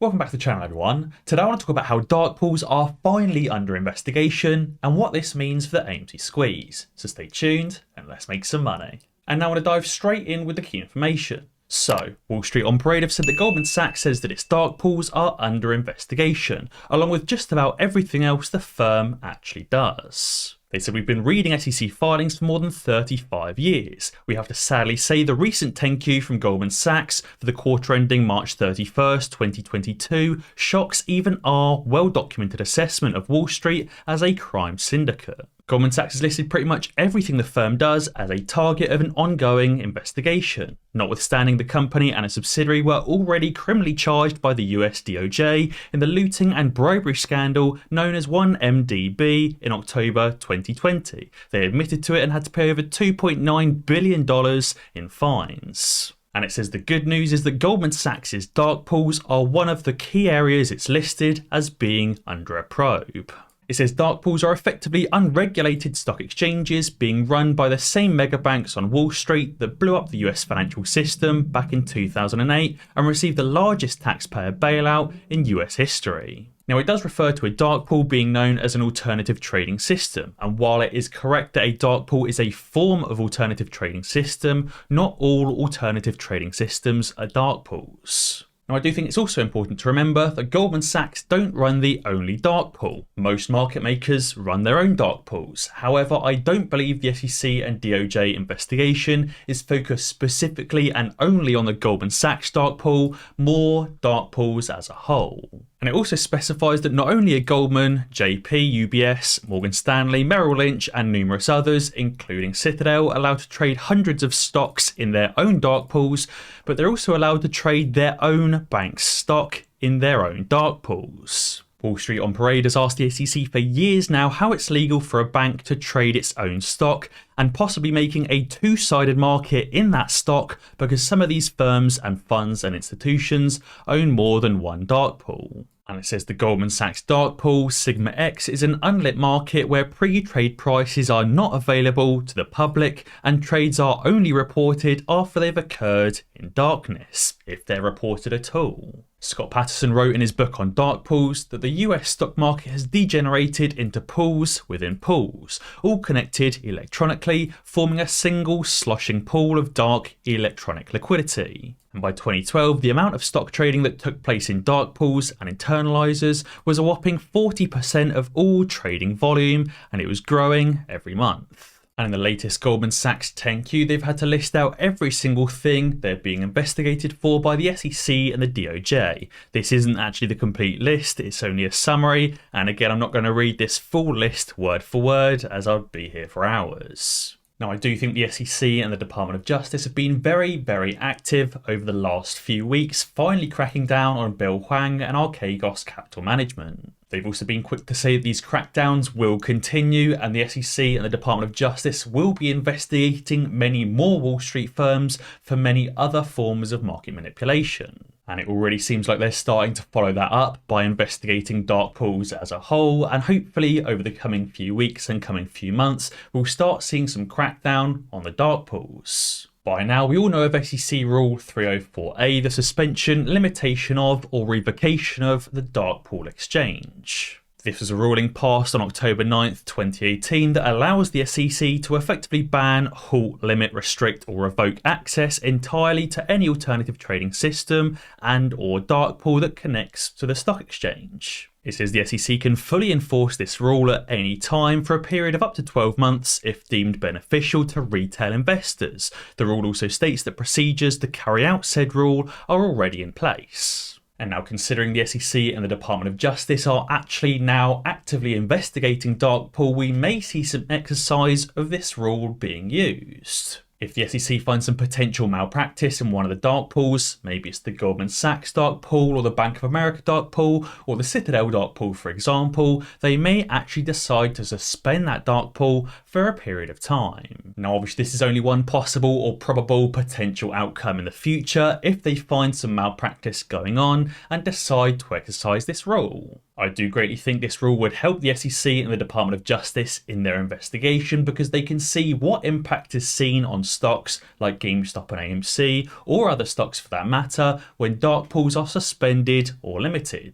Welcome back to the channel, everyone. Today I want to talk about how dark pools are finally under investigation and what this means for the AMC squeeze. So stay tuned and let's make some money. And now I want to dive straight in with the key information. So, Wall Street operative said that Goldman Sachs says that its dark pools are under investigation, along with just about everything else the firm actually does. They said, we've been reading SEC filings for more than 35 years. We have to sadly say the recent 10Q from Goldman Sachs for the quarter ending March 31st, 2022 shocks even our well-documented assessment of Wall Street as a crime syndicate. Goldman Sachs has listed pretty much everything the firm does as a target of an ongoing investigation, notwithstanding the company and a subsidiary were already criminally charged by the US DOJ in the looting and bribery scandal known as 1MDB in October 2020. They admitted to it and had to pay over $2.9 billion in fines. And it says the good news is that Goldman Sachs' dark pools are one of the key areas it's listed as being under a probe. It says dark pools are effectively unregulated stock exchanges being run by the same mega banks on Wall Street that blew up the US financial system back in 2008 and received the largest taxpayer bailout in US history. Now, it does refer to a dark pool being known as an alternative trading system, and while it is correct that a dark pool is a form of alternative trading system, not all alternative trading systems are dark pools. Now, I do think it's also important to remember that Goldman Sachs don't run the only dark pool. Most market makers run their own dark pools. However, I don't believe the SEC and DOJ investigation is focused specifically and only on the Goldman Sachs dark pool, more dark pools as a whole. And it also specifies that not only are Goldman, JP, UBS, Morgan Stanley, Merrill Lynch and numerous others, including Citadel, allowed to trade hundreds of stocks in their own dark pools, but they're also allowed to trade their own bank's stock in their own dark pools. Wall Street on Parade has asked the SEC for years now how it's legal for a bank to trade its own stock and possibly making a two-sided market in that stock because some of these firms and funds and institutions own more than one dark pool. And it says the Goldman Sachs dark pool, Sigma X, is an unlit market where pre-trade prices are not available to the public and trades are only reported after they've occurred in darkness, if they're reported at all. Scott Patterson wrote in his book on dark pools that the US stock market has degenerated into pools within pools, all connected electronically, forming a single sloshing pool of dark electronic liquidity. And by 2012, the amount of stock trading that took place in dark pools and internalizers was a whopping 40% of all trading volume, and it was growing every month. And in the latest Goldman Sachs 10Q, they've had to list out every single thing they're being investigated for by the SEC and the DOJ. This isn't actually the complete list, it's only a summary. And again, I'm not going to read this full list word for word as I'd be here for hours. Now, I do think the SEC and the Department of Justice have been very active over the last few weeks, finally cracking down on Bill Hwang and Archegos Capital Management. They've also been quick to say that these crackdowns will continue and the SEC and the Department of Justice will be investigating many more Wall Street firms for many other forms of market manipulation. And it already seems like they're starting to follow that up by investigating dark pools as a whole, and hopefully over the coming few weeks and coming few months, we'll start seeing some crackdown on the dark pools. By now, we all know of SEC Rule 304A, the suspension, limitation of, or revocation of the dark pool exchange. This was a ruling passed on October 9th, 2018 that allows the SEC to effectively ban, halt, limit, restrict or revoke access entirely to any alternative trading system and or dark pool that connects to the stock exchange. It says the SEC can fully enforce this rule at any time for a period of up to 12 months if deemed beneficial to retail investors. The rule also states that procedures to carry out said rule are already in place. And now, considering the SEC and the Department of Justice are actually now actively investigating dark pool, we may see some exercise of this rule being used. If the SEC finds some potential malpractice in one of the dark pools, maybe it's the Goldman Sachs dark pool or the Bank of America dark pool or the Citadel dark pool, for example, they may actually decide to suspend that dark pool for a period of time. Now, obviously, this is only one possible or probable potential outcome in the future if they find some malpractice going on and decide to exercise this rule. I do greatly think this rule would help the SEC and the Department of Justice in their investigation because they can see what impact is seen on stocks like GameStop and AMC, or other stocks for that matter, when dark pools are suspended or limited.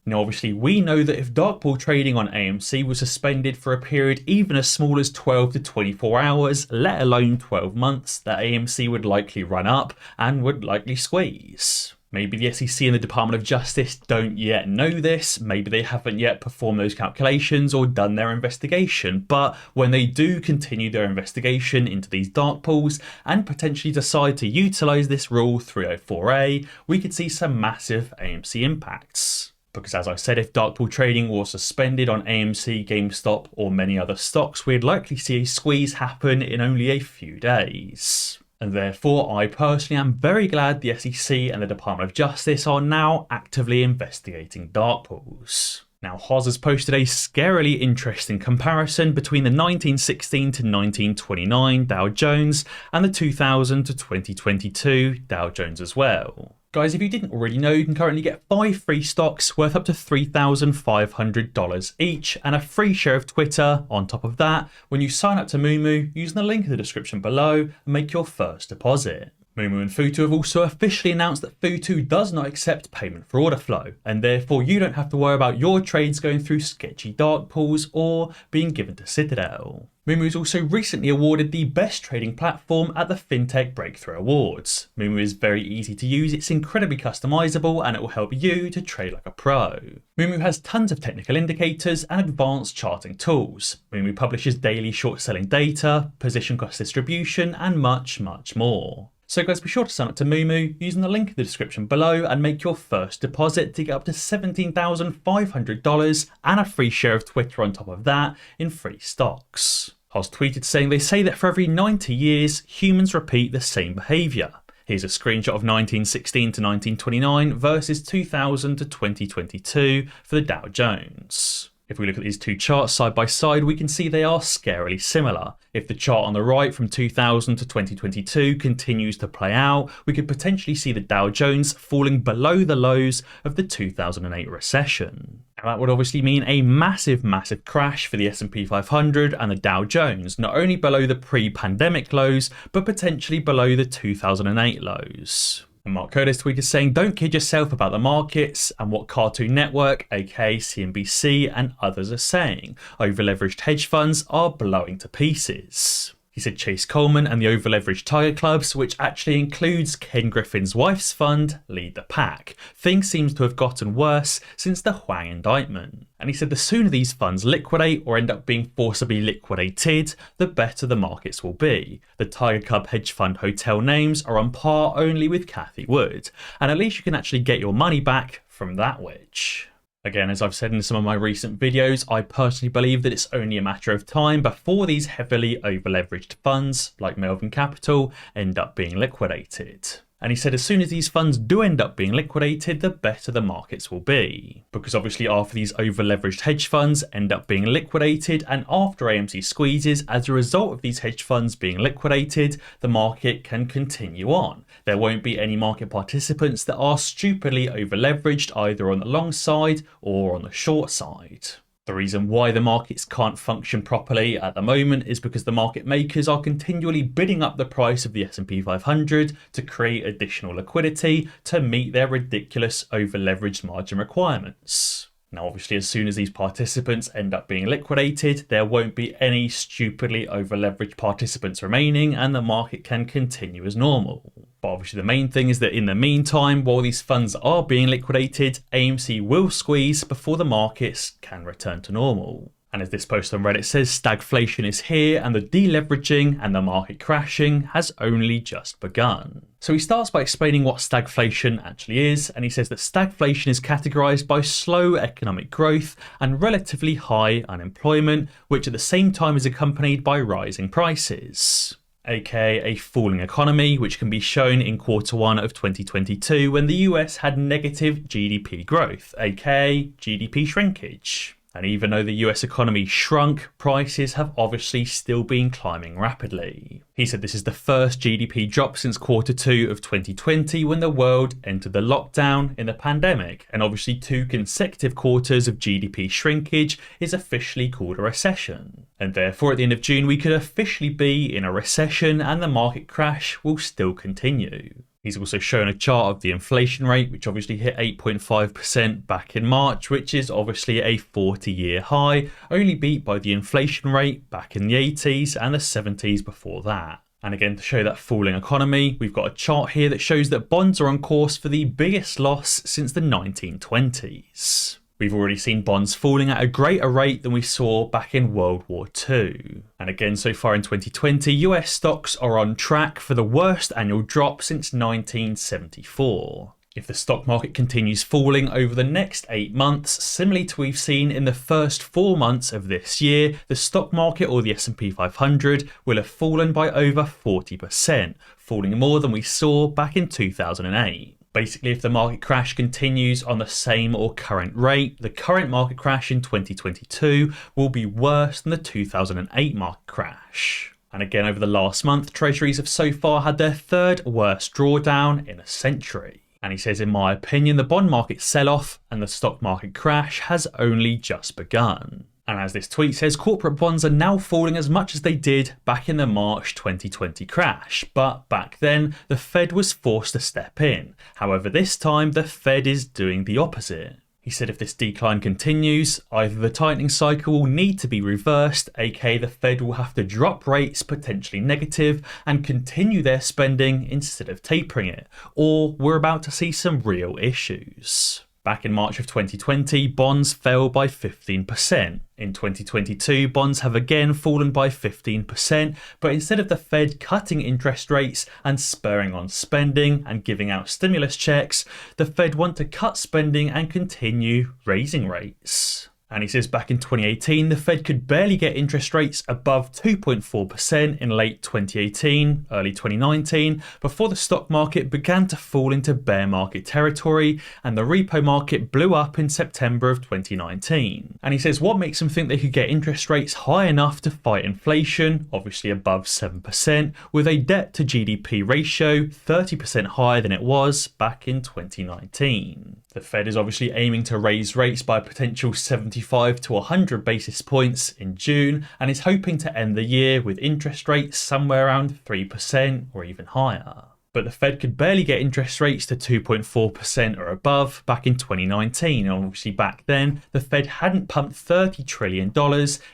Now obviously we know that if dark pool trading on AMC was suspended for a period even as small as 12 to 24 hours, let alone 12 months, that AMC would likely run up and would likely squeeze. Maybe the SEC and the Department of Justice don't yet know this, maybe they haven't yet performed those calculations or done their investigation, but when they do continue their investigation into these dark pools and potentially decide to utilise this rule 304A, we could see some massive AMC impacts. Because as I said, if dark pool trading was suspended on AMC, GameStop or many other stocks, we'd likely see a squeeze happen in only a few days. And therefore, I personally am very glad the SEC and the Department of Justice are now actively investigating dark pools. Now, kohrs has posted a scarily interesting comparison between the 1916 to 1929 Dow Jones and the 2000 to 2022 Dow Jones as well. Guys, if you didn't already know, you can currently get 5 free stocks worth up to $3,500 each and a free share of Twitter on top of that when you sign up to Moomoo using the link in the description below and make your first deposit. Moomoo and Futu have also officially announced that Futu does not accept payment for order flow, and therefore you don't have to worry about your trades going through sketchy dark pools or being given to Citadel. Moomoo was also recently awarded the best trading platform at the FinTech Breakthrough Awards. Moomoo is very easy to use, it's incredibly customizable, and it will help you to trade like a pro. Moomoo has tons of technical indicators and advanced charting tools. Moomoo publishes daily short selling data, position cost distribution, and much, much more. So guys, be sure to sign up to Moomoo using the link in the description below and make your first deposit to get up to $17,500 and a free share of Twitter on top of that in free stocks. kohrs tweeted saying, "They say that for every 90 years, humans repeat the same behaviour. Here's a screenshot of 1916 to 1929 versus 2000 to 2022 for the Dow Jones." If we look at these two charts side by side, we can see they are scarily similar. If the chart on the right from 2000 to 2022 continues to play out, we could potentially see the Dow Jones falling below the lows of the 2008 recession. Now that would obviously mean a massive, massive crash for the S&P 500 and the Dow Jones, not only below the pre-pandemic lows, but potentially below the 2008 lows. And Mark Curtis tweeted saying, "Don't kid yourself about the markets and what Cartoon Network, aka CNBC, and others are saying. Over-leveraged hedge funds are blowing to pieces." He said Chase Coleman and the over-leveraged Tiger Clubs, which actually includes Ken Griffin's wife's fund, lead the pack. Things seems to have gotten worse since the Huang indictment. And he said the sooner these funds liquidate or end up being forcibly liquidated, the better the markets will be. The Tiger Club hedge fund hotel names are on par only with Cathie Wood, and at least you can actually get your money back from that witch. Again, as I've said in some of my recent videos, I personally believe that it's only a matter of time before these heavily over-leveraged funds, like Melvin Capital, end up being liquidated. And he said as soon as these funds do end up being liquidated, the better the markets will be. Because obviously after these over-leveraged hedge funds end up being liquidated and after AMC squeezes, as a result of these hedge funds being liquidated, the market can continue on. There won't be any market participants that are stupidly over-leveraged either on the long side or on the short side. The reason why the markets can't function properly at the moment is because the market makers are continually bidding up the price of the S&P 500 to create additional liquidity to meet their ridiculous over-leveraged margin requirements. Now obviously as soon as these participants end up being liquidated, there won't be any stupidly over-leveraged participants remaining and the market can continue as normal. But obviously the main thing is that in the meantime, while these funds are being liquidated, AMC will squeeze before the markets can return to normal. And as this post on Reddit says, stagflation is here and the deleveraging and the market crashing has only just begun. So he starts by explaining what stagflation actually is, and he says that stagflation is categorized by slow economic growth and relatively high unemployment, which at the same time is accompanied by rising prices. aka a falling economy, which can be shown in Q1 of 2022 when the US had negative GDP growth, aka GDP shrinkage. And even though the US economy shrunk, prices have obviously still been climbing rapidly. He said this is the first GDP drop since Q2 of 2020 when the world entered the lockdown in the pandemic, and obviously 2 consecutive quarters of GDP shrinkage is officially called a recession. And therefore at the end of June we could officially be in a recession and the market crash will still continue. He's also shown a chart of the inflation rate, which obviously hit 8.5% back in March, which is obviously a 40-year high, only beat by the inflation rate back in the 80s and the 70s before that. And again, to show that falling economy, we've got a chart here that shows that bonds are on course for the biggest loss since the 1920s. We've already seen bonds falling at a greater rate than we saw back in World War II. And again, so far in 2020, US stocks are on track for the worst annual drop since 1974. If the stock market continues falling over the next 8 months, similarly to what we've seen in the first 4 months of this year, the stock market or the S&P 500 will have fallen by over 40%, falling more than we saw back in 2008. Basically, if the market crash continues on the same or current rate, the current market crash in 2022 will be worse than the 2008 market crash. And again, over the last month, treasuries have so far had their 3rd worst drawdown in a century. And he says, in my opinion, the bond market sell-off and the stock market crash has only just begun. And as this tweet says, corporate bonds are now falling as much as they did back in the March 2020 crash. But back then, the Fed was forced to step in. However, this time, the Fed is doing the opposite. He said if this decline continues, either the tightening cycle will need to be reversed, aka the Fed will have to drop rates potentially negative and continue their spending instead of tapering it, or we're about to see some real issues. Back in March of 2020, bonds fell by 15%. In 2022, bonds have again fallen by 15%, but instead of the Fed cutting interest rates and spurring on spending and giving out stimulus checks, the Fed want to cut spending and continue raising rates. And he says back in 2018, the Fed could barely get interest rates above 2.4% in late 2018, early 2019, before the stock market began to fall into bear market territory and the repo market blew up in September of 2019. And he says what makes them think they could get interest rates high enough to fight inflation, obviously above 7%, with a debt to GDP ratio 30% higher than it was back in 2019. The Fed is obviously aiming to raise rates by a potential 75 to 100 basis points in June and is hoping to end the year with interest rates somewhere around 3% or even higher. But the Fed could barely get interest rates to 2.4% or above back in 2019, and obviously back then the Fed hadn't pumped $30 trillion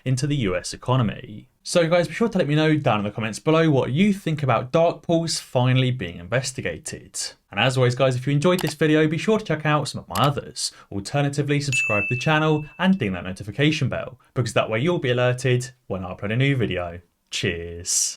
into the US economy. So guys, be sure to let me know down in the comments below what you think about dark pools finally being investigated. And as always guys, if you enjoyed this video, be sure to check out some of my others. Alternatively, subscribe to the channel and ding that notification bell, because that way you'll be alerted when I upload a new video. Cheers.